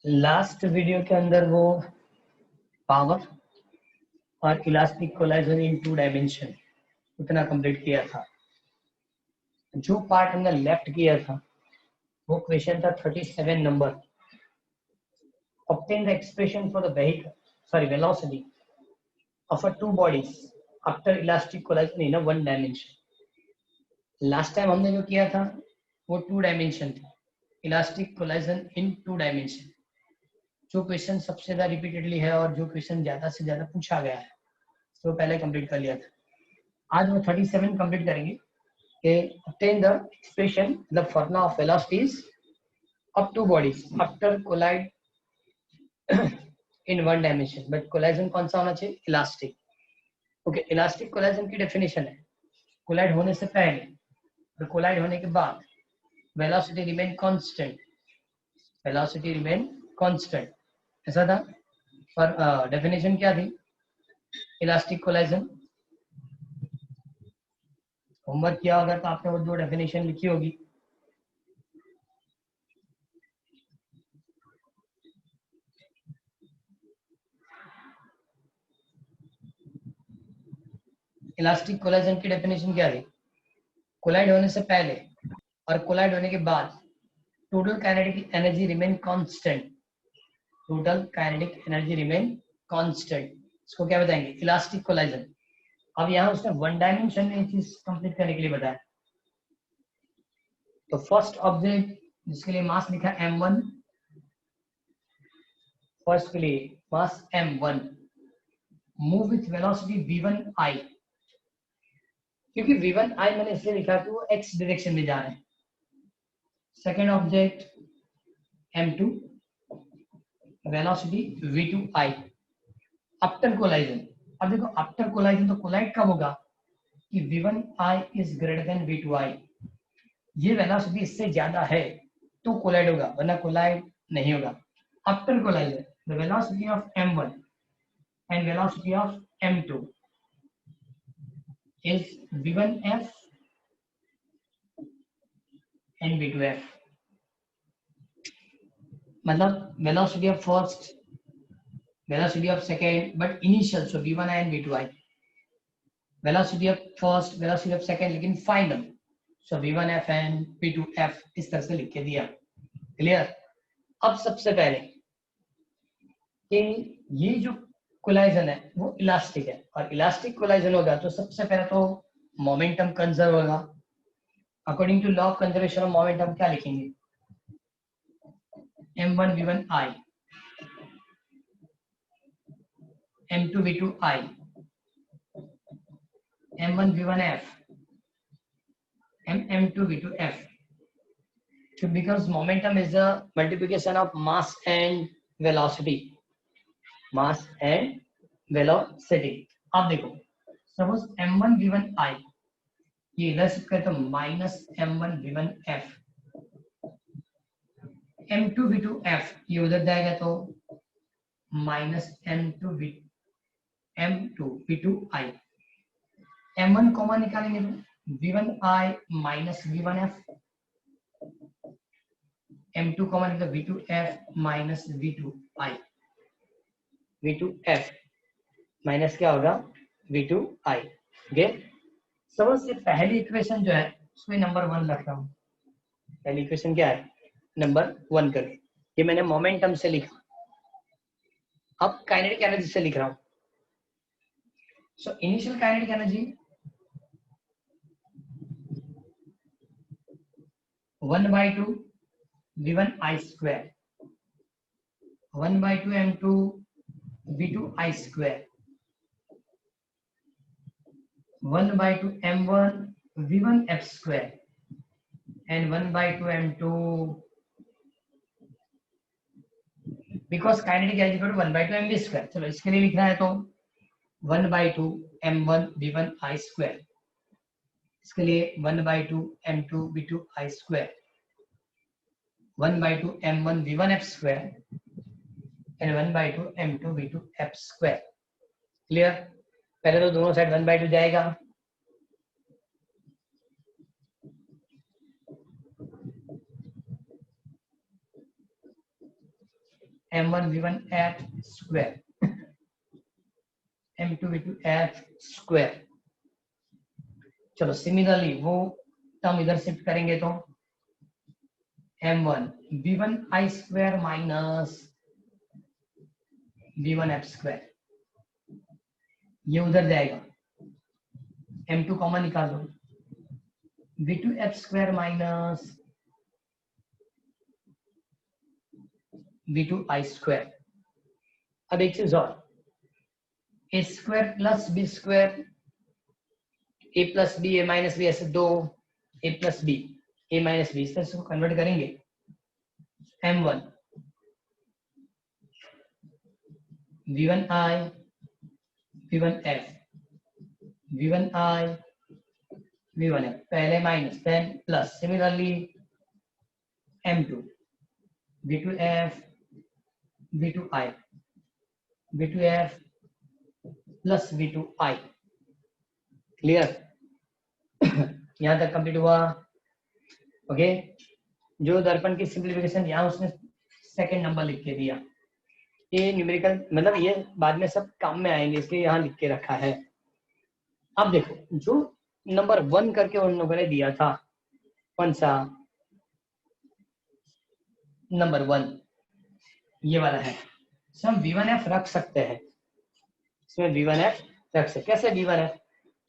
Last video के अंदर वो पावर और इलास्टिक कोलाइजन इन 2 डायमेंशन उतना कंप्लीट किया था। जो पार्ट हमने लेफ्ट किया था वो क्वेश्चन था 37 number. obtain the expression for the velocity of a two bodies after elastic collision in a one dimension। Last time हमने जो किया था वो 2 डायमेंशन था, इलास्टिक कोलाइजन इन 2 डायमेंशन। जो क्वेश्चन सबसे ज्यादा रिपीटेडली है और जो क्वेश्चन ज्यादा से ज्यादा पूछा गया है तो पहले कंप्लीट कर लिया था। आज वो 37 कंप्लीट करेंगे कि obtain the expression the formula of velocities of two bodies after collide in one dimension, but collision कौन सा होना चाहिए? इलास्टिक। ओके, इलास्टिक कोलाइजन की डेफिनेशन है कोलाइड होने से पहले और कोलाइड होने के बाद velocity remain constant, velocity remain constant, ऐसा था। और डेफिनेशन क्या थी इलास्टिक कोलाइजन? होमवर्क किया होगा तो आपने वो दो डेफिनेशन लिखी होगी। इलास्टिक कोलाइजन की डेफिनेशन क्या थी? कोलाइड होने से पहले और कोलाइड होने के बाद total kinetic energy remain constant, total kinetic energy remain constant. इसको क्या बताएंगे? Elastic collision. अब यहाँ उसने वन डायमेंशन में चीज कंप्लीट करने के लिए बताया। तो फर्स्ट ऑब्जेक्ट जिसके लिए मास लिखा m1, फर्स्ट के लिए मास m1 move with velocity v1i, क्योंकि v1i मैंने इसलिए लिखा कि वो x डायरेक्शन में जा रहे हैं। Second object m2 velocity v2i after collision. अब देखो आफ्टर कोलाइजन तो कोलाइड कब होगा कि v1i is greater then v2i, ये वेलोसिटी इससे ज्यादा है तो कोलाइड होगा, वरना कोलाइड नहीं होगा। After collision the velocity of m1 and velocity of m2 is v1f and v2f, मतलब velocity of first, velocity of second, but initial so v1i and v2i, velocity of first, velocity of second, लेकिन final so v1f and v2f, इस तरह से लिख के दिया। Clear? अब सबसे पहले कि ये जो कोलाइजन है वो इलास्टिक है और इलास्टिक कोलाइजन होगा तो सबसे पहले तो मोमेंटम कंजर्व होगा। According to law of conservation of momentum क्या लिखेंगे? m1 v1i, m2 v2i, m1 v1f, m2 v2f, because momentum is the multiplication of mass and velocity, mass and velocity। अब देखो सपोज m1 v1i ये इधर shift करें तो minus m1 v1f, m2 v2f ये उधर जाएगा तो minus m2 v2i, m1 common निकालेंगे तो v1i minus v1f, m2 common निकला v2f minus v2i, v2f minus क्या होगा? v2i। ओके, समझ से पहली इक्वेशन जो है उसमें नंबर 1 रख रहा हूं। पहली इक्वेशन क्या है? नंबर 1 करके, ये मैंने मोमेंटम से लिखा। अब काइनेटिक एनर्जी से लिख रहा हूं। So initial kinetic energy 1/2 v1i square, 1/2 m2 v2i square, 1/2 m1 v1f square and 1/2 m2, because kinetic energy equal to 1/2 mv square. चलो इसके लिए लिखना है तो 1/2 m1 v1i स्क्वायर, इसके लिए 1/2 m2 v2i square, 1/2 m1 v1f square and 1/2 m2 v2f square. Clear? पहले तो दोनों साइड 1/2 जाएगा, m1 v1 f square m2 v2 f square. चलो सिमिलरली वो टर्म इधर शिफ्ट करेंगे तो m1 v1 i square minus v1 f square, ये उधर जाएगा, m2 कॉमन निकाल दो, v2 f square minus v2 i square. अब एक चीज और, ए स्क्वायर प्लस बी स्क्वायर, ए प्लस बी ए माइनस बी, ऐसे दो ए प्लस बी ए माइनस बी, इस तरह से कन्वर्ट करेंगे m1 v1i v1f v1i v1f, पहले minus then plus, similarly m2 v2f v2i v2f plus v2i। Clear? यहां तक कंप्लीट हुआ। ओके, जो दर्पण की सिंप्लीफिकेशन यहाँ उसने सेकंड नंबर लिख के दिया, ये न्यूमेरिकल मतलब ये बाद में सब काम में आएंगे, इसलिए यहाँ लिख के रखा है। अब देखो जो नंबर 1 करके उन लोगों ने दिया था, कौन सा नंबर 1, ये वाला है, इसमें हम v1f रख सकते हैं, इसमें v1f रख सकते। कैसे v1f?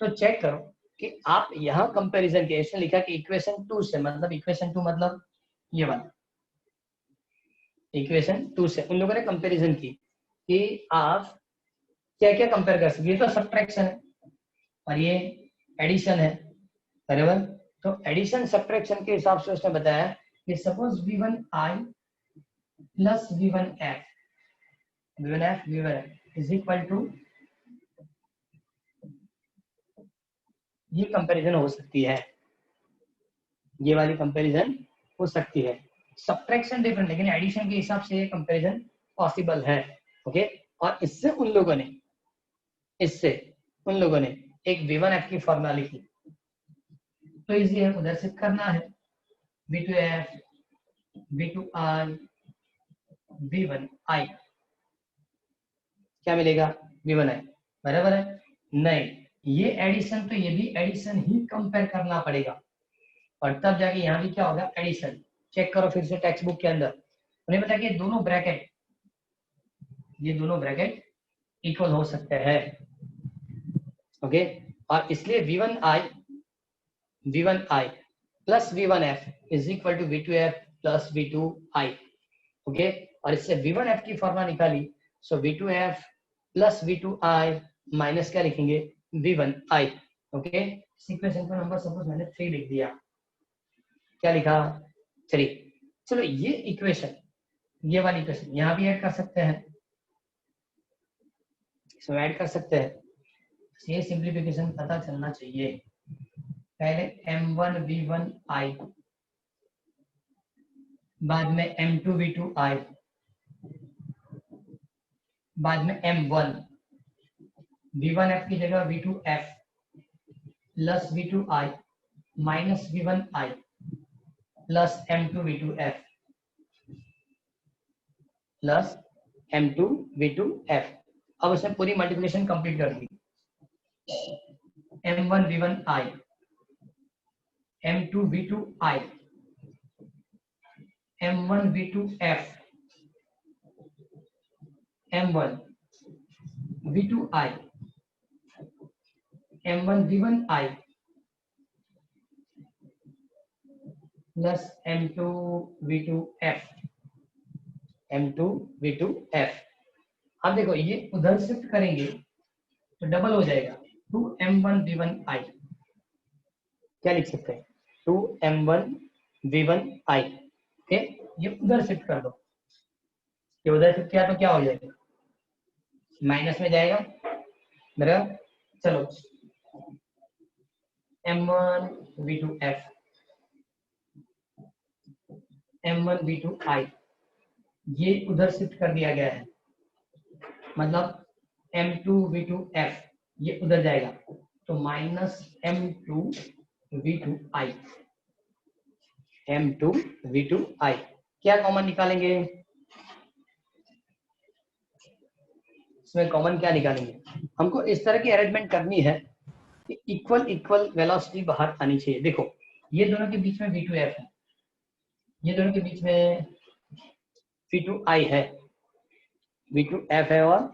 तो चेक करो कि आप यहाँ कंपैरिजन के इसमें लिखा कि इक्वेशन 2 से, मतलब इक्वेशन 2 मतलब ये वाला इक्वेशन 2 से उन लोगों ने कंपैरिजन की कि आप क्या क्या कंपेयर कर सकते। ये तो सब्ट्रैक्शन है और ये एडिशन है, बराबर। तो एडिशन सब्ट्रैक्शन के हिसाब से उसने बताया कि suppose v1i plus v1f is equal to, ये कंपैरिजन हो सकती है, ये वाली कंपैरिजन हो सकती है। सब्ट्रैक्शन डिफरेंट, लेकिन एडिशन के हिसाब से ये कंपैरिजन पॉसिबल है। ओके, और इससे उन लोगों ने एक v1f की फॉर्मूला लिखी, तो इजी है, उधर से करना है v2f v2i v1i, क्या मिलेगा v1i, बराबर है। नहीं, ये एडिशन तो ये भी एडिशन ही कंपेयर करना पड़ेगा, और तब जाके यहाँ भी क्या होगा, एडिशन। चेक करो फिर से टेक्स्ट बुक के अंदर, उन्हें पता कि ये दोनों ब्रैकेट इक्वल हो सकते हैं। ओके, और इसलिए v1i plus v1f is equal to v2f plus v2i। Okay, और इससे v1f की फॉर्मूला निकाली, सो v2f प्लस v2i माइनस क्या लिखेंगे, v1i। ओके, इक्वेशन का नंबर सपोज मैंने 3 लिख दिया, क्या लिखा, 3। चलो ये इक्वेशन, ये वाली इक्वेशन यहाँ भी ऐड कर सकते हैं, इसमें ऐड कर सकते हैं। ये सिंप्लीफिकेशन पता चलना चाहिए। पहले m1 v1i, बाद में m2 v2i, बाद में m1 v1f की जगह v2f plus v2i minus v1i plus m2 v2f plus m2 v2f। अब उसने पूरी मल्टीप्लिकेशन कंप्लीट कर दी, m1 v1i m2 v2i m1 v2f m1 v2i m1 v1i plus m2 v2f m2 v2f। अब देखो ये उधर शिफ्ट करेंगे तो डबल हो जाएगा, 2m1 v1i, क्या लिख सकते हैं, 2m1 v1i। ओके, ये उधर शिफ्ट कर दो, ये उधर शिफ्ट किया तो क्या हो जाएगा, माइनस में जाएगा, बराबर। चलो m1 v2f m1 v2i, ये उधर शिफ्ट कर दिया गया है, मतलब m2 v2f ये उधर जाएगा, तो minus m2 v2i m2 v2i, क्या कॉमन निकालेंगे, इसमें कॉमन क्या निकालेंगे? हमको इस तरह की अरेंजमेंट करनी है कि इक्वल इक्वल वेलोसिटी बाहर आनी चाहिए। देखो ये दोनों के बीच में v2f है, ये दोनों के बीच में v2i है, v2f है और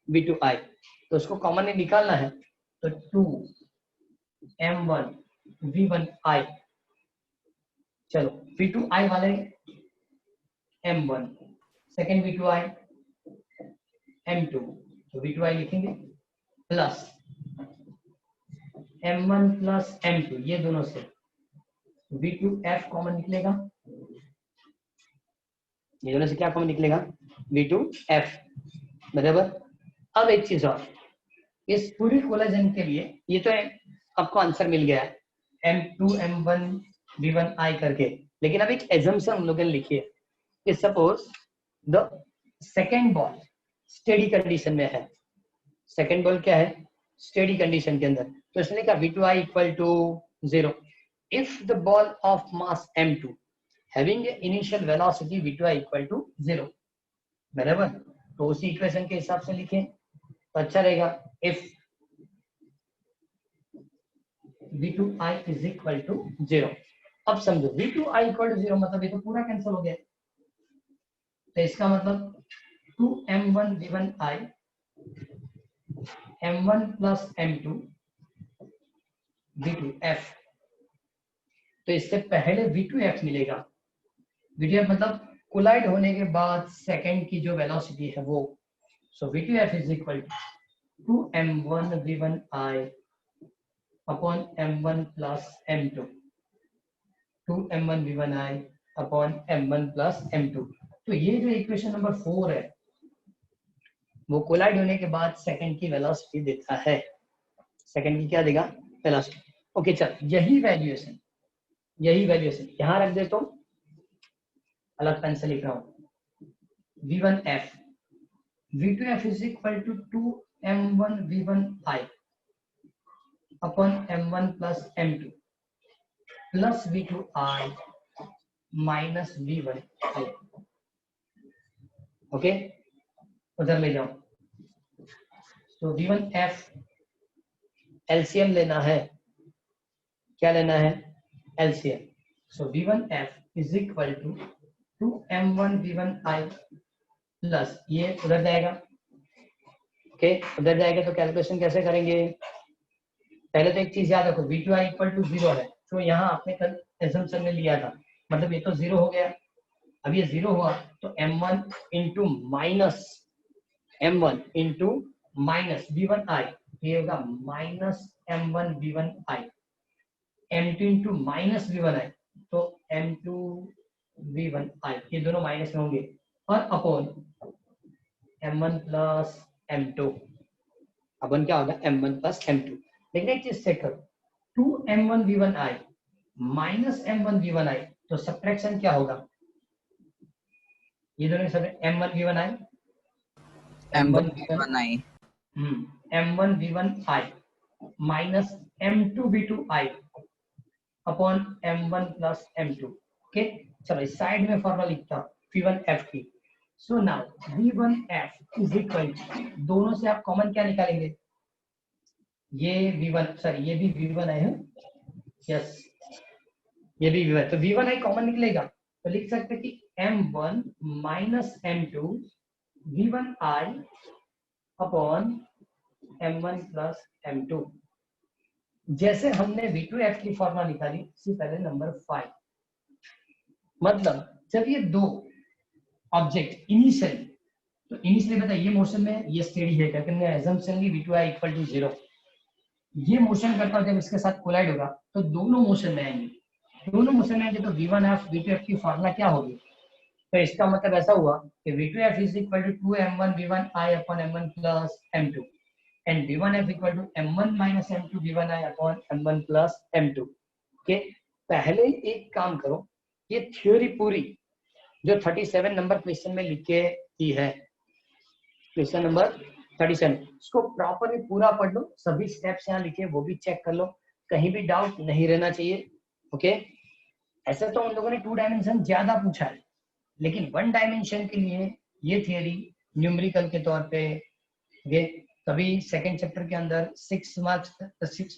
v2i, तो उसको कॉमन निकालना है। तो 2m1 v1i, चलो v2i वाले m1, सेकेंड v2i m2, तो v2i लिखेंगे प्लस m1 प्लस m2, ये दोनों से v2f कॉमन निकलेगा, ये दोनों से क्या कॉमन निकलेगा? v2f, बराबर। अब एक चीज और, इस पूरी कोलाजन के लिए ये तो आपको आंसर मिल गया है m2 m1 v1i करके, लेकिन अब एक एजम्पशन हम लोगों ने लिखी है कि suppose the second ball steady condition में है, सेकेंड बॉल क्या है? स्टेडी कंडीशन के अंदर, तो इसने लिखा v2i equal to 0 if the ball of mass m2 having initial velocity v2i equal to 0, बराबर। तो उसी इक्वेशन के हिसाब से लिखें तो अच्छा रहेगा, if v2i is equal to 0। अब समझो v2i इक्वल टू 0 मतलब ये तो पूरा कैंसिल हो गया, तो इसका मतलब 2m1 v1i m1 plus m2 v2f, तो इससे पहले v2f मिलेगा, v2f मतलब कोलाइड होने के बाद सेकंड की जो वेलोसिटी है वो, so v2f is equal to 2m1 v1i upon m1 plus m2, 2m1 v1i upon m1 plus m2। तो ये जो इक्वेशन नंबर 4 है वो कोलाइड होने के बाद सेकंड की वेलोसिटी देता है, सेकंड की क्या देगा? वेलोसिटी। ओके चल, यही वैल्यूएशन यहां रख दे, तो अलग पेन से लिख रहा हूं, v1f v2f is equal to 2m1 v1i upon m1 plus m2 plus v2i minus v1i। Okay उधर ले जाओ, तो v1f एलसीएम लेना है, क्या लेना है? LCM. So v1f is equal to 2m1 v1i plus ये उधर जाएगा, ओके उधर जाएगा, तो कैलकुलेशन कैसे करेंगे? पहले तो एक चीज याद रखो, v2i इक्वल टू 0 है, तो यहाँ आपने कल एजम्पशन में लिया था, मतलब ये तो 0 हो गया, अब ये 0 हुआ तो m1 into minus m1 into minus v1i, ये होगा minus m1 v1i, m2 into minus v1i, तो m2 v1i, ये दोनों माइनस में होंगे, और अपॉन m1 प्लस m2, अपन क्या होगा? m1 plus m2। लेकिन एक चीज चेक करो, 2m1 v1i minus m1 v1i, तो सब्ट्रैक्शन क्या होगा? ये दोनों सब m1 v1i m1 v1i m1 v1i minus m2 v2i upon m1 plus m2। Okay चलो इस साइड में फॉर्मूला लिखता हूं v1f की। So now v1f is equal, दोनों से आप कॉमन क्या निकालेंगे? ये v1 सॉरी ये भी v1 है, यस ये भी v1, तो v1i कॉमन निकलेगा, तो लिख सकते कि m1 minus m2 v1i upon m1 plus m2। जैसे हमने v2f की फॉर्मूला निकाली, इससे पहले नंबर 5, मतलब जब ये दो ऑब्जेक्ट इनिशियली, तो इनिशियली बताइए ये मोशन में, ये स्टेडी है, क्योंकि हमने assumption Lee v2i equal to 0, ये मोशन करता है, जब इसके साथ कोलाइड होगा तो दोनों मोशन में आएंगे, दोनों मोशन में आएंगे, तो v1f v2f की फॉर्मूला क्या होगी? तो इसका मतलब ऐसा हुआ कि v2f is equal to 2m1 v1i upon m1 plus m2 and v1f equal to m1 minus m2 v1i upon m1 plus m2। Okay पहले एक काम करो, ये थ्योरी पूरी जो 37 नंबर क्वेश्चन में लिख के दी है, क्वेश्चन नंबर 37, इसको प्रॉपरली पूरा पढ़ लो, सभी स्टेप्स यहाँ लिखे वो भी चेक कर लो, कहीं भी डाउट नहीं रहना चाहिए। ओके ऐसे तो उन लोगों ने 2 डायमेंशन ज्यादा पूछा है, लेकिन 1 डायमेंशन के लिए ये थियरी न्यूमेरिकल के तौर पे ओके, तभी सेकंड चैप्टर के अंदर 6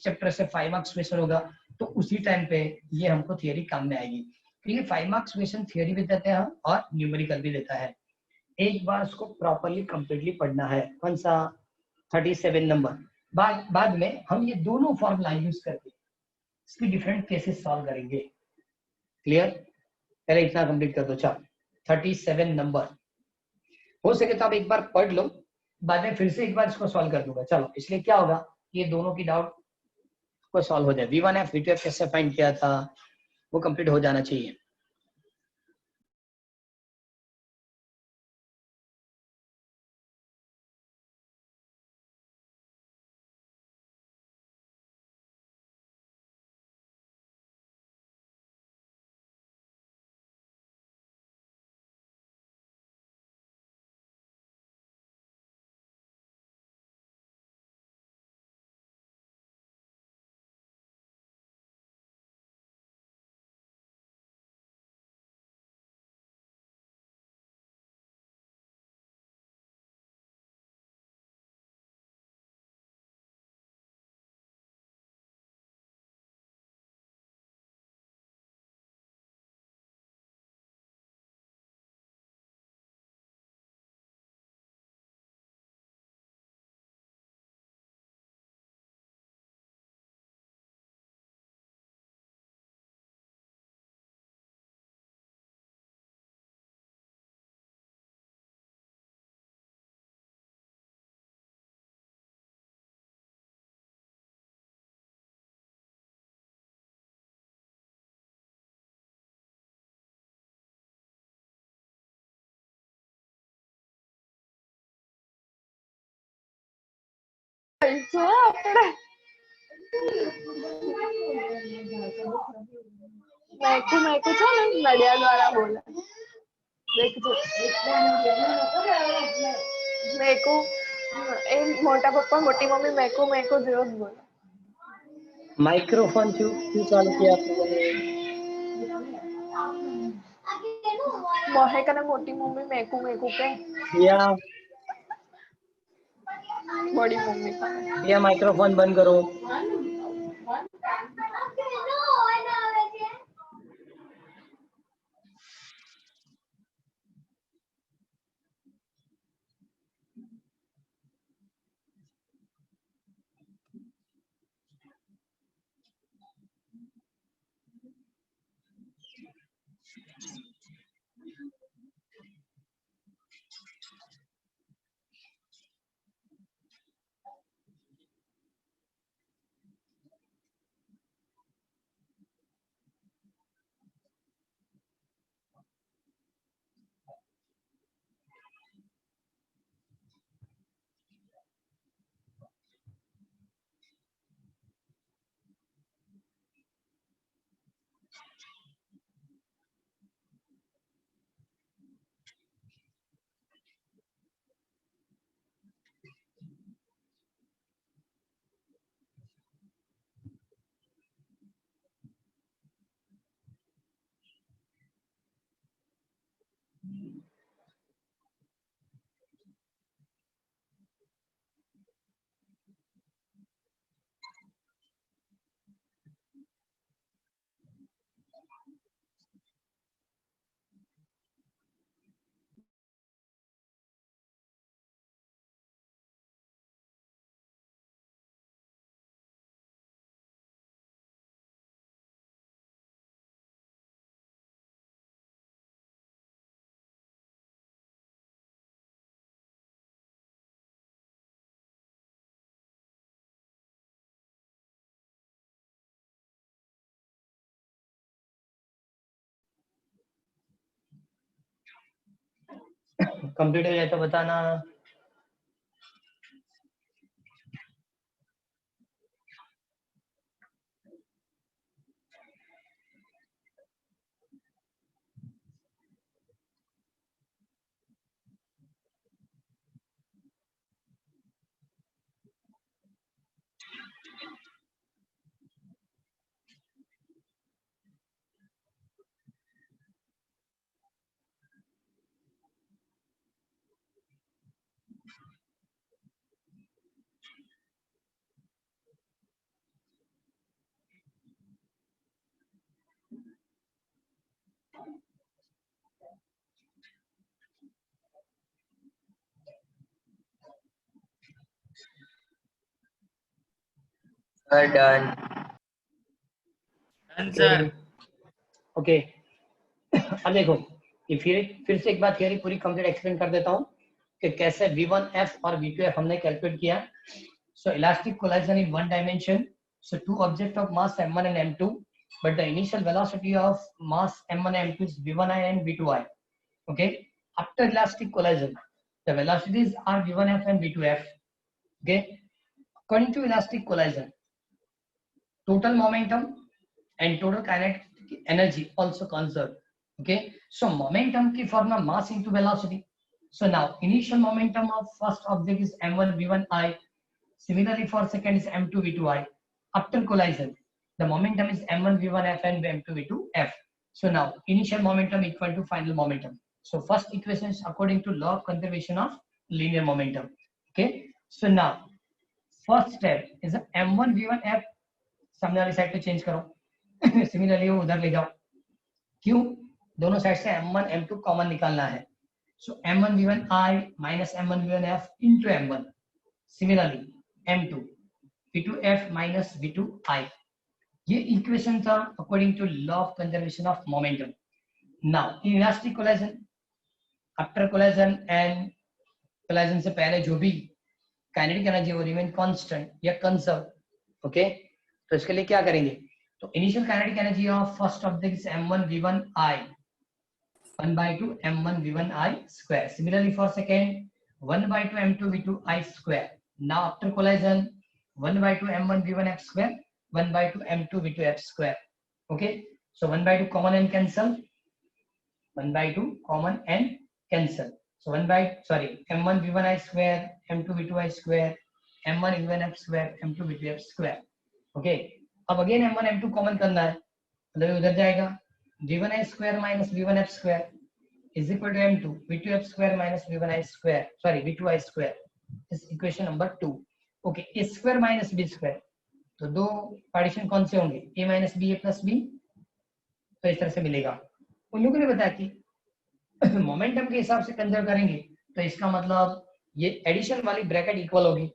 चैप्टर से 5 मार्क्स क्वेश्चन होगा, तो उसी टाइम पे ये हमको थियरी काम में आएगी, क्योंकि 5 मार्क्स क्वेश्चन थियरी भी देते हैं और न्यूमेरिकल भी देता है। एक बार उसको प्रॉपरली कंप्लीटली पढ़ना है। कौन सा? 37 नंबर। बाद में हम ये दोनों फॉर्मूला यूज करके इसकी डिफरेंट केसेस सॉल्व करेंगे। क्लियर? पहले इतना कंप्लीट कर दो। चलो 37 नंबर हो सके तो आप एक बार पढ़ लो, बाद में फिर से एक बार इसको सॉल्व कर दूंगा। चलो, इसलिए क्या होगा, ये दोनों की डाउट को सॉल्व हो जाए। V1F V2F कैसे फाइंड किया था वो कंप्लीट हो जाना चाहिए। મેકુ છે ને નડિયાદ વાળા બોલે દેખજો મેકુ એ મોટા પપ્પા મોટી મમ્મી મેકુ મેકુ જેવો જ બોલે. माइक्रोफोन क्यों चालू किया आप लोगों ने? મોહે કને મોટી મમ્મી મેકુ મેકુ કે या બડી મમ્મી या माइक्रोफोन बंद करो। कंप्लीट हो जाए तो बताना। Done. Done, sir. ओके अब देखो ये फिर से एक बार थियरी पूरी कंप्लीट एक्सप्लेन कर देता हूँ कि कैसे V1F और V2F हमने कैलकुलेट किया. So elastic collision in one dimension. So two objects of mass m1 and m2, but the initial velocity of mass m1 and m2 is v1i and v2i. Okay. After elastic collision, the velocities are v1f and v2f. Okay. According to elastic collision, total momentum and total kinetic energy also conserved. Okay. So momentum ki formula mass into velocity. So now initial momentum of first object is m1 v1i. Similarly, for second is m2 v2i. After collision, the momentum is m1 v1f and m2 v2f. So now initial momentum equal to final momentum. So first equation is according to law of conservation of linear momentum. Okay. So now first step is m1 v1f. सामने वाली side पे change करो. Similarly वो उधर ले जाओ. क्यों? दोनों साइड से m1 m2 कॉमन निकालना है. So m1 v1i minus m1 v1f into m1. Similarly, m2 v2f minus v2i. ये इक्वेशन था according to law of conservation of momentum. Now in elastic collision, after collision and collision से पहले जो भी kinetic energy वो remain constant या conserve. Okay. तो इसके लिए क्या करेंगे? तो initial kinetic energy of first object is m1 v1i 1/2 m1 v1i square. Similarly for second 1/2 m2 v2i square. Now after collision 1/2 m1 v1f square 1/2 m2 v2f square. Okay. So 1/2 common and cancel. 1/2 common and cancel. So m1 v1i square m2 v2i square m1 v1f square m2 v2f square. Okay. अब again m1 m2 common करना है, मतलब उधर जाएगा. v1i square minus v1f square is equal to m2 v2f square minus v1i square. v2i square is equation number 2. Okay. a square minus b square. तो दो partition कौन से होंगे? a minus b a plus b. तो इस तरह से मिलेगा. उन लोगों ने बताया कि मोमेंटम के हिसाब से कंजर्व करेंगे तो इसका मतलब ये एडिशन वाली ब्रैकेट इक्वल होगी.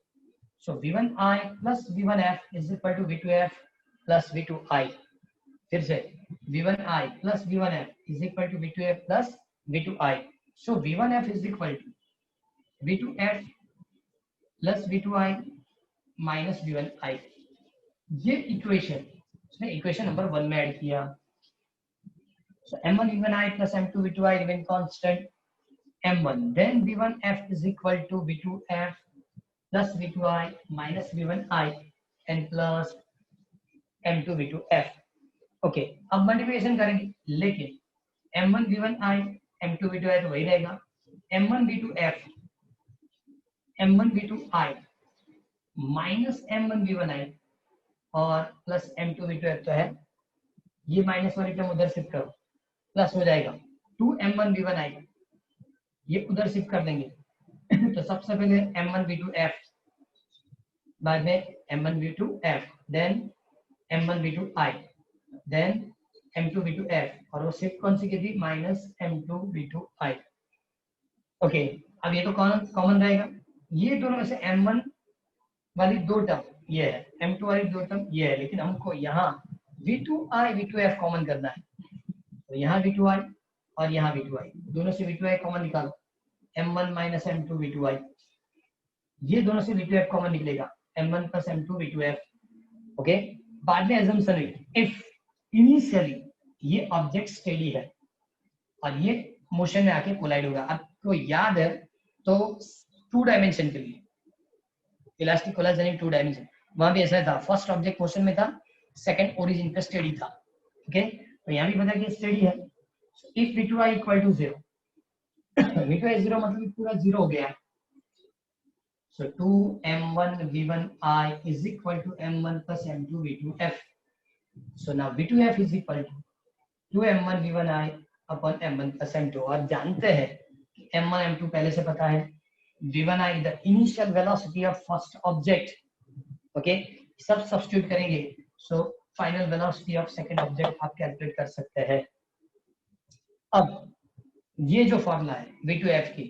सो v1i plus v1f is equal to v2f plus v2i. फिर से v1i plus v1f is equal to v2f plus v2i. So v1f is equal to v2f plus v2i minus v1i. ये equation उसने equation number 1 में add किया. So m1 v1i plus m2 v2i remain constant. m1 then v1f is equal to v2f plus v2i minus v1i and plus m2 v2f. Okay. अब multiplication करेंगे, लेकिन m1 v1i m2 v2i तो वही रहेगा. m1 v2f m1 v2i minus m1 v1i और plus m2 v2f तो है. ये माइनस वाली टर्म उधर शिफ्ट करो, प्लस हो जाएगा 2m1 v1i. ये उधर शिफ्ट कर देंगे. तो सबसे पहले m1 v2f, बाद में m1 v2f, then m1 v2i, then m2 v2f, और वो शिफ्ट कौन सी की थी? Minus m2 v2i. ओके. अब ये तो कॉमन रहेगा. ये दोनों में से m1 वाली दो टर्म ये है, m2 वाली दो टर्म ये है, लेकिन हमको यहाँ v2i v2f कॉमन करना है. तो यहाँ v2i और यहाँ v2i, दोनों से v2i कॉमन निकालो. m1 minus m2 v2i, ये दोनों से v2f कॉमन निकलेगा. m1 plus m2 v2f. Okay. बाद में assumption है इफ इनिशियली ये ऑब्जेक्ट स्टेडी है और ये मोशन में आके कोलाइड होगा. आपको याद है तो 2 डायमेंशन के लिए इलास्टिक कोलिजन इन 2 डायमेंशन, वहां भी ऐसा था. फर्स्ट ऑब्जेक्ट मोशन में था, सेकंड ओरिजिन पे स्टेडी था. ओके. तो यहाँ भी पता कि स्टेडी है. If v2i equal to 0, v2i 0 मतलब पूरा 0 हो गया. So 2m1 v1i is equal to m1 plus m2 v2f. So now v2f is equal to 2m1 v1i upon m1 plus m2. और जानते हैं कि m1 m2 पहले से पता है. v1i the initial velocity of first object. Okay. सब substitute करेंगे. So final velocity of second object आप कैलकुलेट कर सकते हैं. अब ये जो फॉर्मूला है v2f की,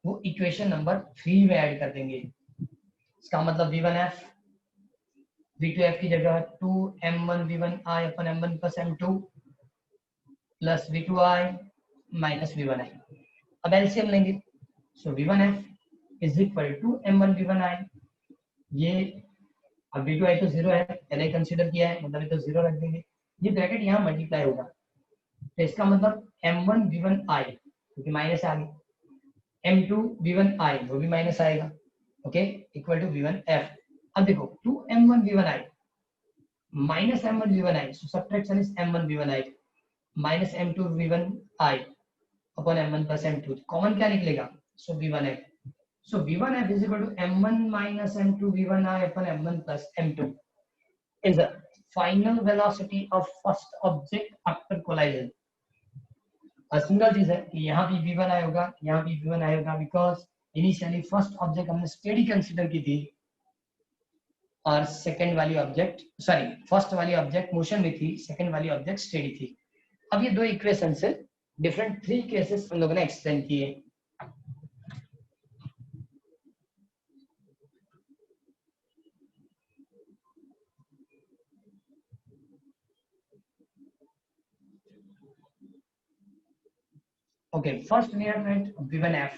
वो इक्वेशन नंबर 3 में ऐड कर देंगे. इसका मतलब V2F की जगह 2m1v1i अपन m1 plus m2 plus v2i minus v1i। अब एलसीएम लेंगे, सो v1f is equal to m1v1i। ये अब v2i तो 0 है, पहले कंसीडर किया है, मतलब ये तो 0 रख देंगे, ये ब्रैकेट यहाँ मल्टीप्लाई होगा, तो इसका मतलब m1v1i क्योंकि माइनस आ गई, m2v1i वो भी माइनस आएगा, ओके, इक्वल टू v1f। अब देखो 2m1v1i minus m1v1i, so subtraction is m1v1i minus m2v1i upon m1 plus m2, common क्या निकलेगा, सो v1f। So v1f is equal to m1 minus m2 v1i upon m1 plus m2 is the final velocity of first object after collision। Single चीज है कि यहाँ भी v1i होगा, यहाँ भी v1i होगा, बिकॉज इनिशियली फर्स्ट ऑब्जेक्ट हमने स्टेडी कंसीडर की थी और सेकंड वाली ऑब्जेक्ट सॉरी फर्स्ट वाली ऑब्जेक्ट मोशन में थी, सेकंड वाली ऑब्जेक्ट स्टेडी थी। अब ये दो इक्वेशन से डिफरेंट 3 केसेस हम लोगों ने एक्सप्लेन किए। Okay, first we have write v1f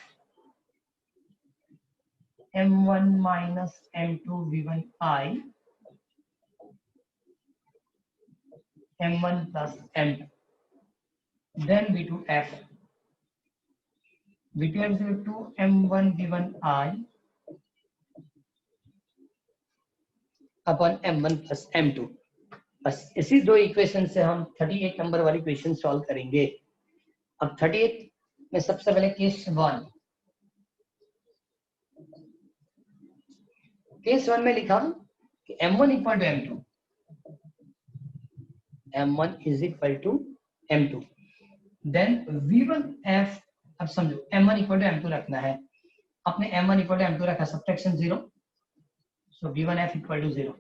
m1 minus m2 v1i m1 plus m2, then v2f is equal to m1 v1i upon m1 plus m2। बस इसी दो इक्वेशन से हम 38 नंबर वाली क्वेश्चन सॉल्व करेंगे। अब 38 में सबसे पहले केस 1, केस 1 में लिखा कि m1 equal to m2, m1 is equal to m2, then v1f। अब समझो m1 इक्वल टू m2 रखना है, आपने m1 इक्वल टू m2 रखा, subtraction 0, so v1f equal to 0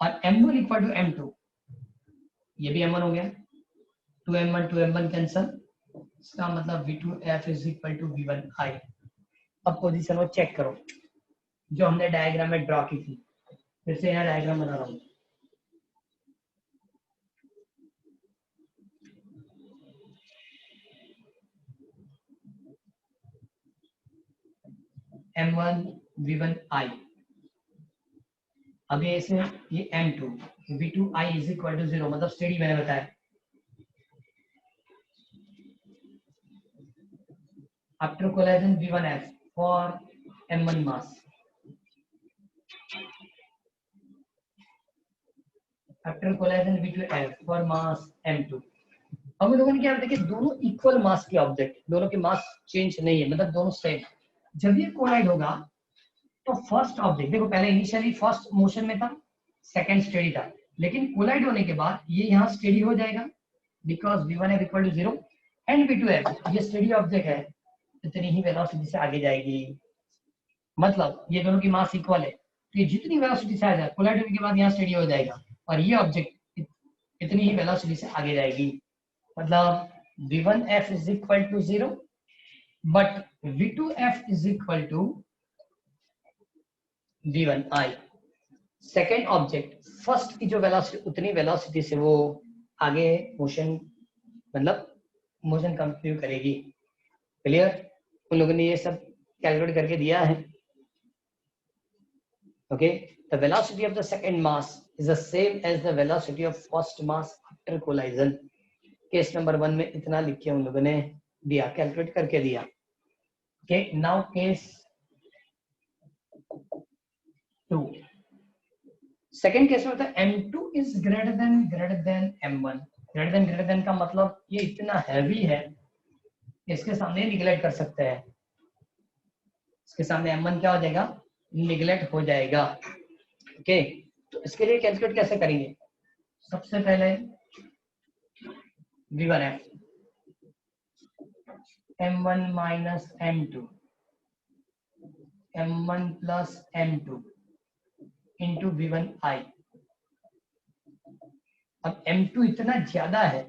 और m1 इक्वल टू m2, ये भी m1 हो गया, 2m1 कैंसल, इसका मतलब v2f is equal to v1i। अब पोजीशन को चेक करो जो हमने डायग्राम में ड्रॉ की थी, फिर से यहाँ डायग्राम बना रहा हूँ। m1 v1i, अब ये इसे ये m2 v2i is equal to 0, मतलब स्टेडी मैंने बताया। After collision v1f for m1 mass, after collision v2f for mass m2। अब लोगों ने क्या बताया कि दोनों इक्वल मास के ऑब्जेक्ट, दोनों के मास चेंज नहीं है, मतलब दोनों सेम। जब ये कोलाइड होगा तो फर्स्ट ऑब्जेक्ट देखो, पहले इनिशियली फर्स्ट मोशन में था, सेकंड स्टेडी था, लेकिन कोलाइड होने के बाद ये यहाँ स्टेडी हो जाएगा because v1f equal to 0 and v2f ये स्टेडी ऑब्जेक्ट है, इतनी ही वेलोसिटी से आगे जाएगी, मतलब ये दोनों की मास इक्वल है, तो ये जितनी वेलोसिटी से आ जाए कोलाइड होने के बाद यहाँ स्टेडी हो जाएगा और ये ऑब्जेक्ट इतनी ही वेलोसिटी से आगे जाएगी, मतलब v1f is equal to 0 but v2f is equal to v1i। Second object first की जो वेलोसिटी उतनी वेलोसिटी से वो आगे मोशन मतलब मोशन कंटिन्यू करेगी। क्लियर? उन लोगों ने ये सब कैलकुलेट करके दिया है। Okay, the velocity of the second mass is the same as the velocity of first mass after collision. Case number 1 में इतना लिख के उन लोगों ने दिया, कैलकुलेट करके दिया। Okay, now case 2, second case में होता है m2 is greater then m1। Greater than का मतलब ये इतना हैवी है, इसके सामने निगलेक्ट कर सकते हैं, इसके सामने m1 क्या हो जाएगा, निगलेक्ट हो जाएगा। ओके, तो इसके लिए कैलकुलेट कैसे करेंगे, सबसे पहले v1f m1 minus m2 m1 plus m2 into v1i। अब m2 इतना ज्यादा है,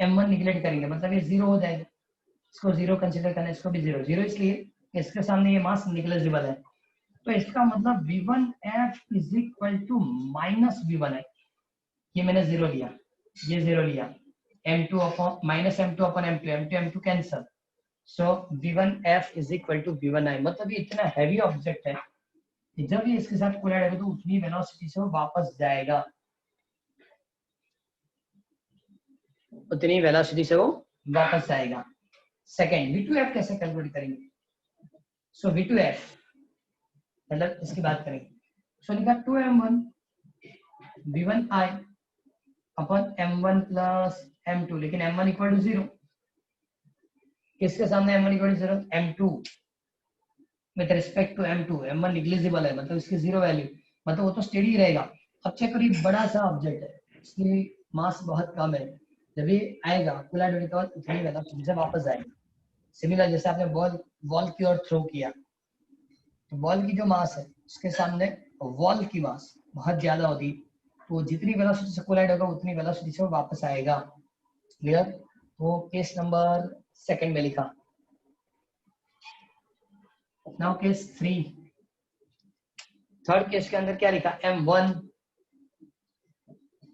m1 निगलेक्ट करेंगे मतलब ये 0 हो जाएगा, इसको 0 कंसीडर करना, इसको भी 0 इसलिए इसके सामने ये मास निग्लिजिबल है, तो इसका मतलब v1f is equal to minus v1i। ये मैंने जीरो लिया, ये जीरो लिया, m2 upon minus m2 upon m2, m2 cancel. So v1f is equal to v1i। मतलब ये इतना हैवी ऑब्जेक्ट है कि जब ये इसके साथ कोलाइड होगा तो उतनी वेलोसिटी से वो वापस जाएगा, उतनी वेलोसिटी से वो वापस जाएगा। सेकंड v2f कैसे कैलकुलेट करेंगे? सो v2f मतलब इसकी बात करेंगे, सो लिखा 2m1 v1i अपन m1 प्लस m2, लेकिन m1 इक्वल टू 0। किसके सामने m1 equal to 0? m2 with respect to m2। m1 negligible है, मतलब इसकी जीरो वैल्यू, मतलब वो तो स्टेडी रहेगा। अब चेक करिए, बड़ा सा ऑब्जेक्ट है, इसकी मास बहुत कम है, जब ये आएगा कोलाइड होने के बाद उतनी वेलोसिटी से वापस आएगा। सिमिलर जैसे आपने बॉल वॉल की ओर थ्रो किया, तो बॉल की जो मास है उसके सामने वॉल की मास बहुत ज्यादा होती, तो जितनी वेलोसिटी से कोलाइड होगा उतनी वेलोसिटी से वो वापस आएगा। क्लियर? तो केस नंबर सेकंड में लिखा। नाउ केस 3, थर्ड केस के अंदर क्या लिखा? m1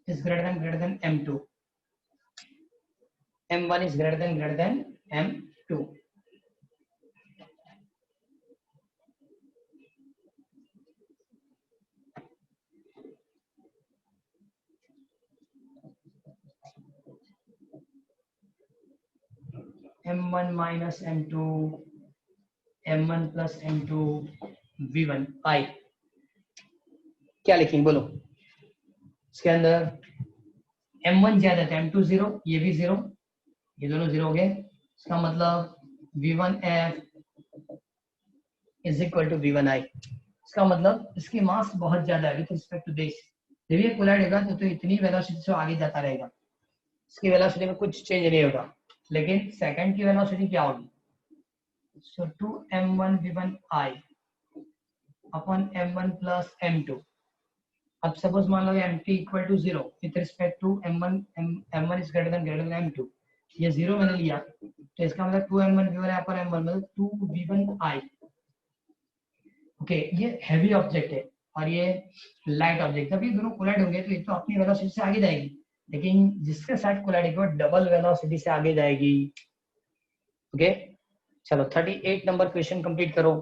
is greater than m2, m1 is greater than m2। m1 minus m2, m1 plus m2 v1 i। क्या लिखेंगे बोलो? इसके अंदर m1 ज्यादा था, m2 0, ये भी 0, ये दोनों 0 हो गए। इसका मतलब v1f is equal to v1i। इसका मतलब इसकी मास बहुत ज्यादा है विथ रिस्पेक्ट टू दिस। जब ये कोलाइड होगा तो इतनी वेलोसिटी से आगे जाता रहेगा, इसकी वेलोसिटी में कुछ चेंज नहीं होगा, लेकिन सेकंड की वेलोसिटी क्या होगी? So 2m1 v1i upon m1 plus m2। अब सपोज मान लो m2 equal to 0 with respect to m1, m1 is greater than m2, ये 0 मैंने लिया, तो इसका मतलब 2m1 v1 अपॉन m1 मतलब 2v1i। ओके, ये हैवी ऑब्जेक्ट है और ये लाइट ऑब्जेक्ट, जब ये दोनों कोलाइड होंगे तो ये तो अपनी वेलोसिटी से आगे जाएगी, लेकिन जिसके साथ कोलाइड होगी वो डबल वेलोसिटी से आगे जाएगी। ओके, चलो 38 नंबर क्वेश्चन कंप्लीट करो।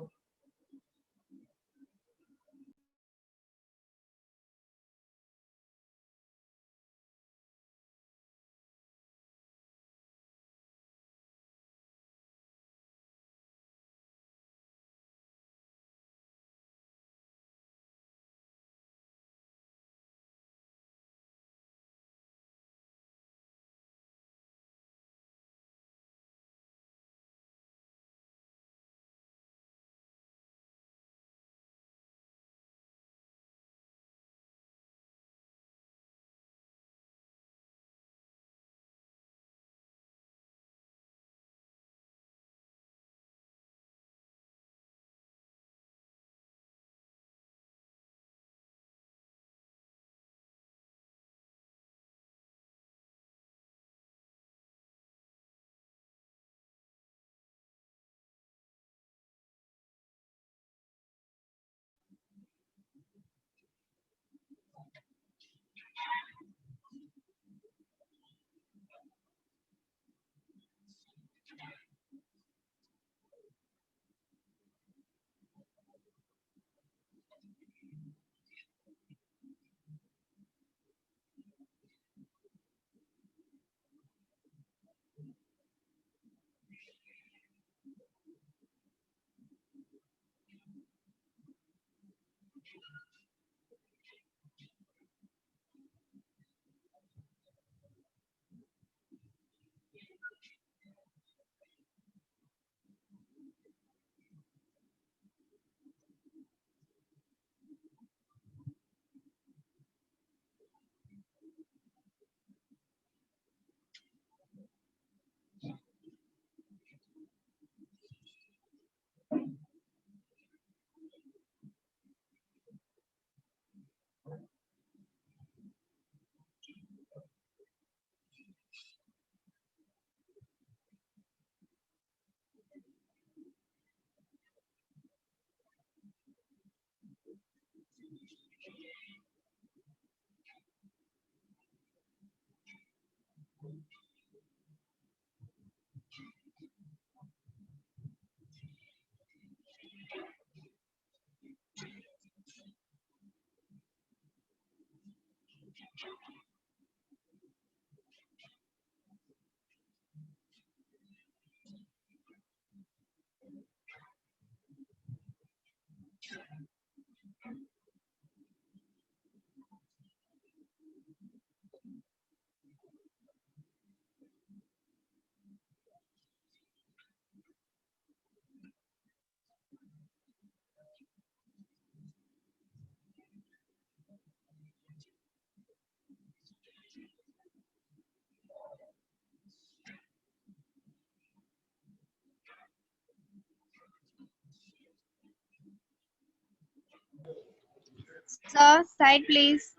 Sir, side please.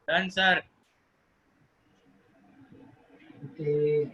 Done, sir. Okay.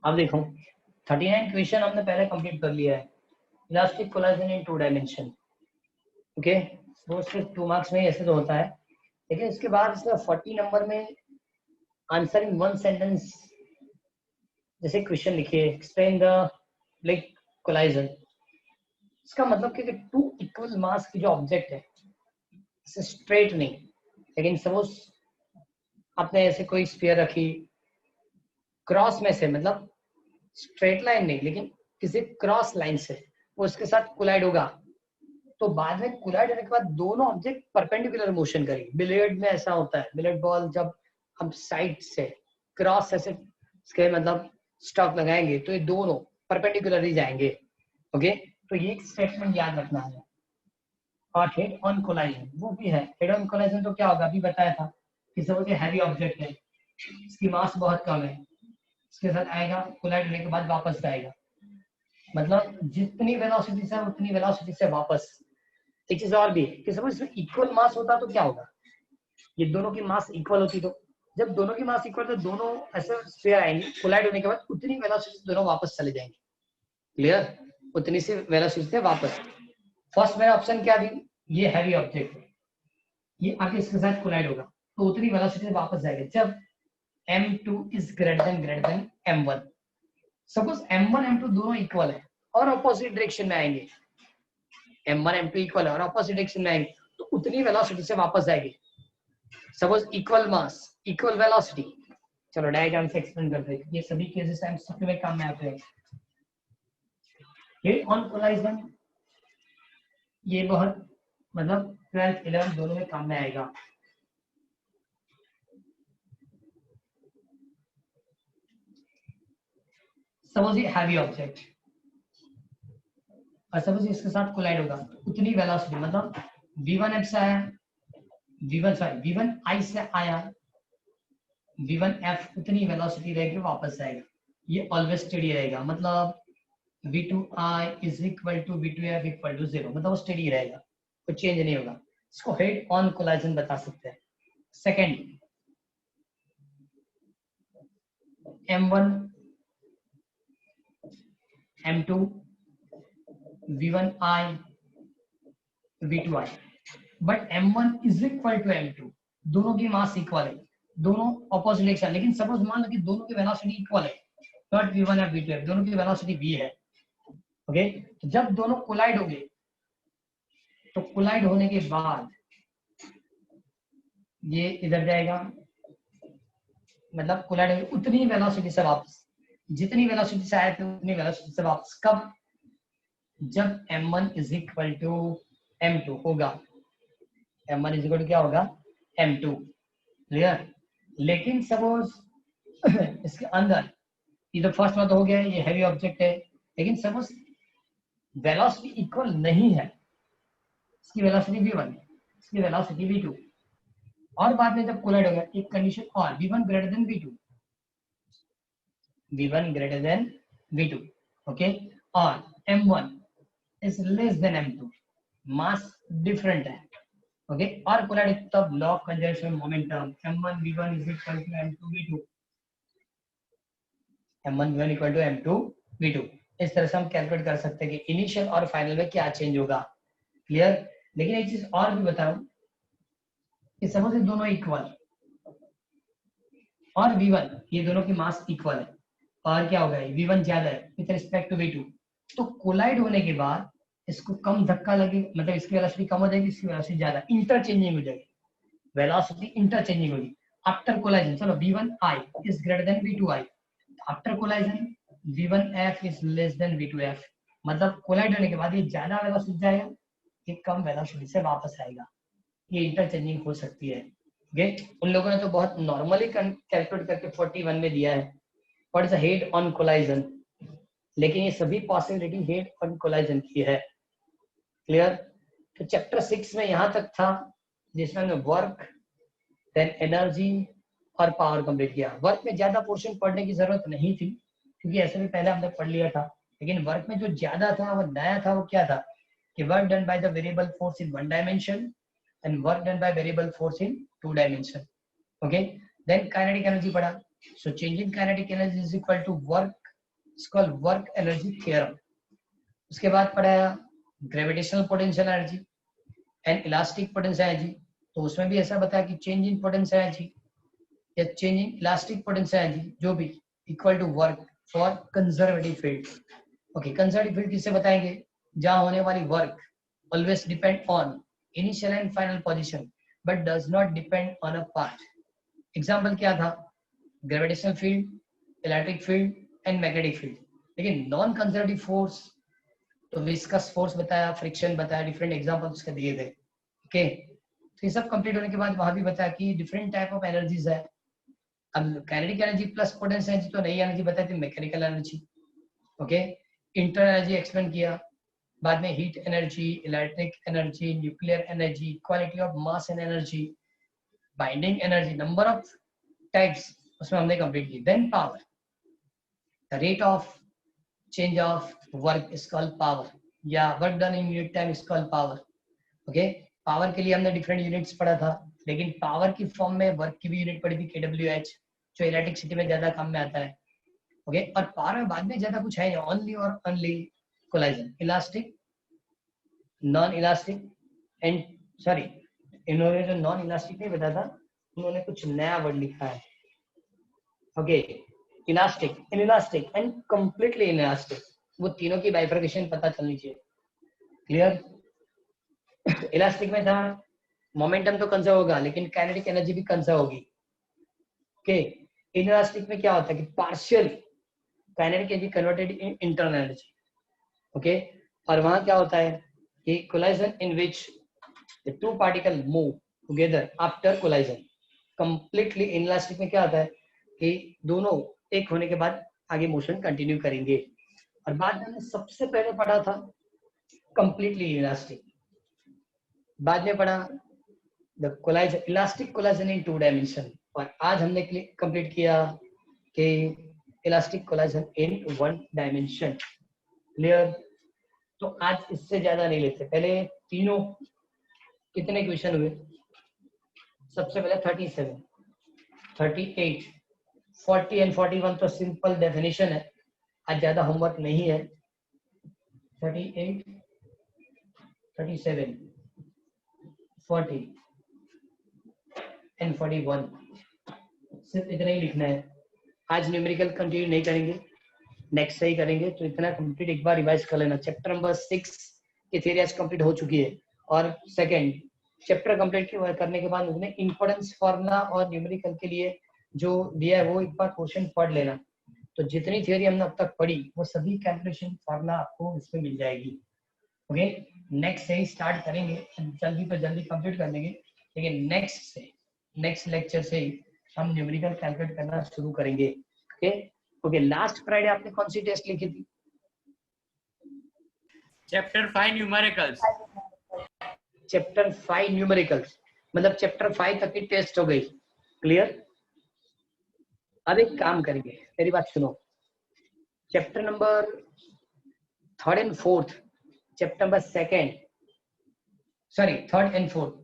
अब देखो 39 क्वेश्चन हमने पहले कंप्लीट कर लिया है। इलास्टिक कोलाजन इन 2 डायमेंशन। ओके, वो सिर्फ 2 मार्क्स में ऐसे तो होता है, लेकिन इसके बाद इसमें 40 नंबर में आंसर इन 1 सेंटेंस जैसे क्वेश्चन लिखिए, एक्सप्लेन द लाइक कोलाजन। इसका मतलब कि 2 इक्वल मास की जो ऑब्जेक्ट है, स्ट्रेट नहीं, लेकिन सपोज आपने ऐसे कोई स्फीयर रखी क्रॉस में से, मतलब स्ट्रेट लाइन नहीं लेकिन किसी क्रॉस लाइन से, वो उसके साथ कोलाइड होगा, तो बाद में कोलाइड होने के बाद दोनों ऑब्जेक्ट परपेंडिकुलर मोशन करेंगे। बिलियर्ड में ऐसा होता है, बिलियर्ड बॉल जब हम साइड से क्रॉस ऐसे इसके मतलब स्टॉक लगाएंगे तो ये दोनों परपेंडिकुलर ही जाएंगे। ओके, तो ये एक स्टेटमेंट याद रखना है। और हेड ऑन कोलाइजन वो भी है। हेड ऑन कोलाइजन तो क्या होगा, अभी बताया था कि सपोज ये हैवी ऑब्जेक्ट है, इसकी मास बहुत कम है, इसके साथ आएगा, कोलाइड होने के बाद वापस आएगा, मतलब जितनी वेलोसिटी से उतनी वेलोसिटी से वापस। एक चीज और भी है कि सपोज इसमें इक्वल मास होता तो क्या होगा, ये दोनों की मास इक्वल होती, तो जब दोनों की मास इक्वल तो दोनों ऐसे स्फीयर आएंगे, कोलाइड होने के बाद उतनी वेलोसिटी दोनों वापस चले जाएंगे। क्लियर, उतनी सी वेलोसिटी से वापस। फर्स्ट मेरा ऑप्शन क्या दी, ये हैवी ऑब्जेक्ट है, ये आगे इसके साथ कोलाइड होगा तो उतनी वेलोसिटी से वापस जाएगा जब m2 is greater then m1। Suppose m1 m2 दोनों इक्वल है और ऑपोजिट डायरेक्शन में आएंगे, m1 m2 इक्वल है और ऑपोजिट डायरेक्शन में आएंगे, तो उतनी वेलोसिटी से वापस जाएगी। Suppose equal mass equal velocity. चलो डायग्राम से एक्सप्लेन करते हैं, ये सभी केसेस एमसीक्यू में काम में आते हैं। ये ऑन कोलाइजन ये बहुत मतलब 12th 11th दोनों में काम में आएगा। सपोज ये हैवी ऑब्जेक्ट और सपोज इसके साथ कोलाइड होगा, उतनी वेलोसिटी मतलब v1 f से आया, v1 i से आया, v1 f उतनी वेलोसिटी रहेगी वापस आएगा, ये ऑलवेज स्टेडी रहेगा, मतलब v2 i is equal to v2 f equal to 0, मतलब वो स्टेडी रहेगा, कोई चेंज नहीं होगा। इसको हेड ऑन कोलाइजन बता सकते हैं। Second m1 m2 v1 i v2 i, but m1 is equal to m2, दोनों की मास इक्वल है, दोनों ऑपोजिट डायरेक्शन, लेकिन सपोज मान लो कि दोनों की वेलोसिटी इक्वल है, नॉट v1 और v2 दोनों की वेलोसिटी v है। ओके, तो जब दोनों कोलाइड होंगे तो कोलाइड होने के बाद ये इधर जाएगा, मतलब कोलाइड उतनी वेलोसिटी से वापस, जितनी वेलोसिटी से आए थे उतनी वेलोसिटी से वापस। कब, जब m1 is equal to m2 होगा, m1 इज इक्वल टू क्या होगा m2। क्लियर, लेकिन सपोज इसके अंदर ये तो फर्स्ट में तो हो गया, ये हैवी ऑब्जेक्ट है, लेकिन सपोज वेलोसिटी इक्वल नहीं है, इसकी वेलोसिटी v1 है, इसकी वेलोसिटी v2, और बाद में जब कोलाइड होगा एक कंडीशन और v1 greater than v2, v1 greater than v2, okay, और m1 is less than m2, mass different है, ओके, और कोलाइड तब law of conservation momentum m1 v1 is equal to m2 v2, m1 v1 equal to m2 v2। इस तरह से हम calculate कर सकते हैं कि इनिशियल और फाइनल में क्या चेंज होगा। क्लियर। लेकिन एक चीज और भी बताऊं कि सपोज ये दोनों इक्वल और V1 ये दोनों की मास इक्वल है और क्या होगा V1 ज्यादा है विद रिस्पेक्ट टू V2, तो कोलाइड होने के बाद इसको कम धक्का लगे, मतलब इसकी वेलोसिटी कम हो जाएगी, इसकी वेलोसिटी ज्यादा, इंटरचेंजिंग हो जाएगी, वेलोसिटी इंटरचेंजिंग होगी आफ्टर कोलाइजन। चलो V1I is greater then V2I, after collision V1F is less then V2F, मतलब कोलाइड होने के बाद ये ज्यादा वेलोसिटी जाएगा, ये कम वेलोसिटी से वापस आएगा, ये इंटरचेंजिंग हो सकती है। ओके, उन लोगों ने तो बहुत नॉर्मली कैलकुलेट करके 41 में दिया है what is the head on collision, लेकिन ये सभी पॉसिबिलिटी हेड ऑन कोलाइजन की है। क्लियर। तो चैप्टर 6 में यहाँ तक था जिसमें हमने वर्क देन एनर्जी और पावर कंप्लीट किया। वर्क में ज्यादा पोर्शन पढ़ने की जरूरत नहीं थी क्योंकि ऐसे भी पहले हमने पढ़ लिया था, लेकिन वर्क में जो ज्यादा था वो नया था, वो क्या था कि work done by the variable force in 1 dimension and work done by variable force in 2 dimension. Okay, then kinetic energy पढ़ा, so change in kinetic energy is equal to work, it's called work energy theorem. उसके बाद पढ़ाया gravitational potential energy and elastic potential energy, तो उसमें भी ऐसा बताया कि चेंज इन पोटेंशियल एनर्जी या change in elastic potential energy जो भी equal to work for conservative field. Okay, conservative field किसे बताएंगे, जहां होने वाली work always depend on initial and final position but does not depend on a path. Example क्या था, gravitational field, electric field and magnetic field. लेकिन non conservative force तो viscous force बताया, फ्रिक्शन बताया, डिफरेंट एग्जांपल्स उसके दिए गए। Okay, तो ये सब कंप्लीट होने के बाद वहां भी बताया कि डिफरेंट टाइप ऑफ एनर्जीज है। अब kinetic energy plus potential energy तो नई एनर्जी बताई थी, mechanical energy. Okay, inter energy explain किया, बाद में heat energy, electric energy, nuclear energy, equality of mass and energy, binding energy, number of types उसमें हमने कंप्लीट की। Then power, the rate of change of work is called power या work done in unit time is called power। Okay, power के लिए हमने different units पढ़ा था, लेकिन पावर की फॉर्म में वर्क की भी यूनिट पढ़ी थी kWh, जो इलेक्ट्रिसिटी में ज्यादा काम में आता है। ओके, और पावर में बाद में ज्यादा कुछ है नहीं, ओनली और only collision, elastic, non elastic and sorry, इन्होंने जो नॉन इलास्टिक नहीं बताया था, उन्होंने कुछ नया वर्ड लिखा है। Okay, elastic, inelastic and completely inelastic, वो तीनों की बाइफर्केशन पता चलनी चाहिए। क्लियर। इलास्टिक में था मोमेंटम तो कंजर्व होगा लेकिन काइनेटिक एनर्जी भी कंजर्व होगी। ओके, इनइलास्टिक में क्या होता है कि partial kinetic energy converted in internal energy. Okay, और वहां क्या होता है कि collision in which the two particle move together after collision. Completely inelastic में क्या होता है कि दोनों एक होने के बाद आगे मोशन कंटिन्यू करेंगे। और बाद में सबसे पहले पढ़ा था कंप्लीटली इलास्टिक, बाद में पढ़ा the collision, elastic collision in 2 dimension, और आज हमने कंप्लीट किया कि इलास्टिक कोलाइजन इन 1 डायमेंशन। क्लियर। तो आज इससे ज्यादा नहीं लेते, पहले तीनों कितने क्वेश्चन हुए, सबसे पहले 37, 38, 40 एंड 41 तो सिंपल डेफिनेशन है, आज ज्यादा होमवर्क नहीं है। 38, 37, 40 एंड 41 सिर्फ इतना ही लिखना है। आज न्यूमेरिकल कंटिन्यू नहीं करेंगे, नेक्स्ट से ही करेंगे, तो इतना कंप्लीट एक बार रिवाइज कर लेना। चैप्टर नंबर 6 की थ्योरी आज कंप्लीट हो चुकी है, और सेकंड चैप्टर कंप्लीट करने के बाद उसने इंपॉर्टेंस फॉर्मूला और न्यूमेरिकल के लिए जो दिया है वो एक बार क्वेश्चन पढ़ लेना। तो जितनी थ्योरी हमने अब तक पढ़ी वो सभी कैलकुलेशन फॉर्मूला आपको इसमें मिल जाएगी। ओके, नेक्स्ट से ही स्टार्ट करेंगे, जल्दी तो जल्दी कंप्लीट कर देंगे, लेकिन नेक्स्ट लेक्चर से ही हम न्यूमेरिकल कैलकुलेट करना शुरू करेंगे। ओके, लास्ट फ्राइडे आपने कौन सी टेस्ट लिखी थी? Chapter 5 numericals. चैप्टर 5 न्यूमेरिकल्स, मतलब चैप्टर 5 तक की टेस्ट हो गई। क्लियर। अब एक काम करेंगे, मेरी बात सुनो, chapter number 3rd and 4th, chapter number 2nd, sorry 3rd and 4th,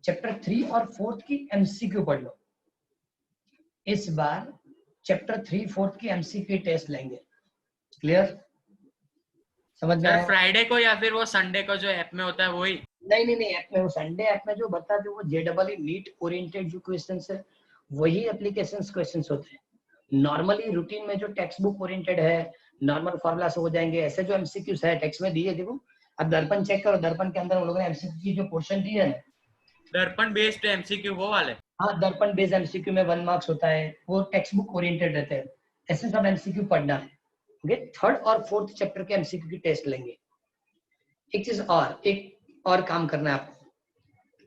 chapter 3 और 4th की एमसीक्यू पढ़ लो। इस बार चैप्टर 3, 4th की एमसीक्यू टेस्ट लेंगे। क्लियर, समझ में आया? फ्राइडे को या फिर वो संडे को जो ऐप में होता है वही? नहीं नहीं नहीं, ऐप में वो संडे ऐप में जो बता दो वो JEE नीट ओरिएंटेड जो क्वेश्चंस है वही एप्लीकेशंस क्वेश्चंस होते हैं। नॉर्मली रूटीन में जो टेक्स्ट बुक ओरिएंटेड है, नॉर्मल फॉर्मूला से हो जाएंगे, ऐसे जो एमसीक्यूज है टेक्स्ट में दिए, देखो अब दर्पण चेक करो, दर्पण के अंदर उन लोगों ने एमसीक्यू की जो पोर्शन दी है ना, दर्पण बेस्ड एमसीक्यू वो वाले। हाँ दर्पण बेस्ड एमसीक्यू में 1 मार्क्स होता है, वो टेक्स्ट बुक ओरिएंटेड रहते हैं, ऐसे सब एमसीक्यू पढ़ना है। ओके, थर्ड और फोर्थ चैप्टर के एमसीक्यू की टेस्ट लेंगे। एक चीज और, एक और काम करना है आपको,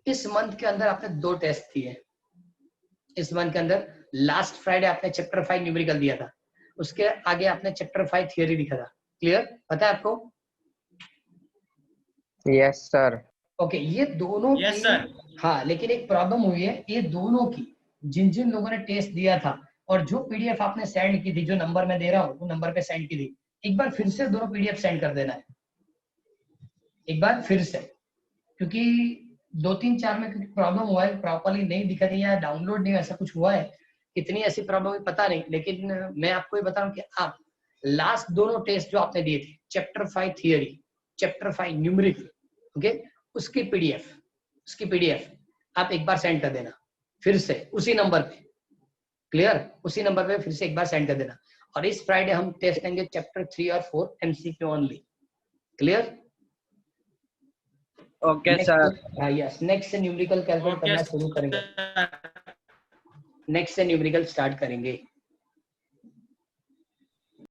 इस मंथ के अंदर आपने 2 टेस्ट दिए। इस मंथ के अंदर लास्ट फ्राइडे आपने चैप्टर 5 न्यूमेरिकल दिया था, उसके आगे आपने चैप्टर 5 थियरी लिखा था। क्लियर, पता है आपको? Yes sir. ओके, ये दोनों Yes, की, sir. हाँ लेकिन एक प्रॉब्लम हुई है, ये दोनों की जिन जिन लोगों ने टेस्ट दिया था और जो पीडीएफ आपने सेंड की थी, जो नंबर मैं दे रहा हूँ वो नंबर पे सेंड की थी, एक बार फिर से दोनों पीडीएफ सेंड कर देना है, एक बार फिर से, क्योंकि 2-3-4 में क्योंकि प्रॉब्लम हुआ है, प्रॉपर्ली नहीं दिखा रही है, डाउनलोड नहीं, ऐसा कुछ हुआ है, कितनी ऐसी प्रॉब्लम हुई पता नहीं, लेकिन मैं आपको ये बता रहा हूँ कि आप लास्ट दोनों टेस्ट जो आपने दिए थे, chapter 5 theory, chapter 5 numerical, okay, उसकी पीडीएफ आप एक बार सेंड कर देना फिर से उसी नंबर पे। क्लियर, उसी नंबर पे फिर से एक बार सेंड कर देना। और इस फ्राइडे हम टेस्ट लेंगे चैप्टर 3 और 4 MCQ only. Clear? Okay sir. Yes, next से न्यूमेरिकल कैलकुलेट Okay, करना शुरू करेंगे, sir. नेक्स्ट से न्यूमेरिकल स्टार्ट करेंगे।